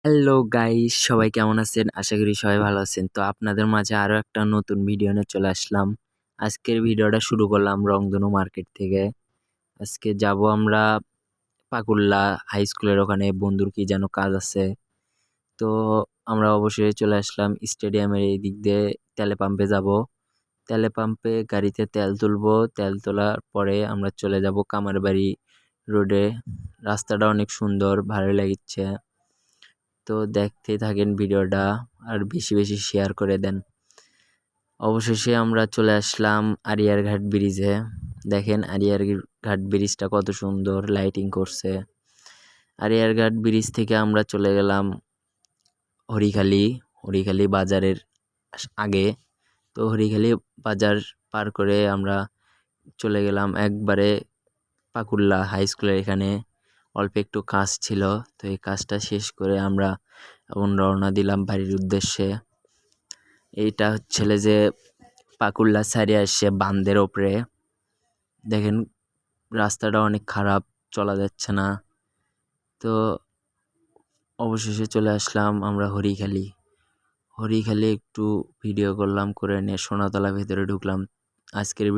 Hello guys, সবাই কেমন আছেন? আশা করি সবাই ভালো আছেন। তো আপনাদের মাঝে আরো একটা নতুন ভিডিও নিয়ে চলে আসলাম। আজকের ভিডিওটা শুরু করলাম রংধনু মার্কেট থেকে। আজকে যাব আমরা পাকুল্লা হাই স্কুলের ওখানে, বন্ধুর কি যেন কাজ আছে। তো আমরা অবশ্যই চলে আসলাম স্টেডিয়ামের এই দিক দিয়ে। তেলে পাম্পে যাব, তেলে পাম্পে গাড়িতে তেল তুলবো। তেল তোলার পরে আমরা চলে যাব কামারবাড়ি রোডে। রাস্তাটা অনেক সুন্দর, ভালো লাগছে। তো দেখতে থাকেন ভিডিওটা, আর বেশি বেশি শেয়ার করে দেন। অবশেষে আমরা চলে আসলাম আরিয়ারঘাট ব্রিজে। দেখেন আরিয়ারঘাট ব্রিজটা কত সুন্দর লাইটিং করছে। আরিয়ারঘাট ব্রিজ থেকে আমরা চলে গেলাম হরিখালি বাজারের আগে। তো হরিখালি বাজার পার করে আমরা চলে গেলাম একবারে পাকুল্লা হাই স্কুলের এখানে। অল্প একটু কাজ ছিল, তো এই কাজটা শেষ করে আমরা এখন রওনা দিলাম বাড়ির উদ্দেশ্যে। এইটা হচ্ছিল যে পাকুল্লা সাইডে আসছে বাঁধের ওপরে। দেখেন রাস্তাটা অনেক খারাপ, চলা যাচ্ছে না। তো অবশেষে চলে আসলাম আমরা হরিখালি একটু ভিডিও করলাম, করে নিয়ে সোনাতলা ভেতরে ঢুকলাম। আজকের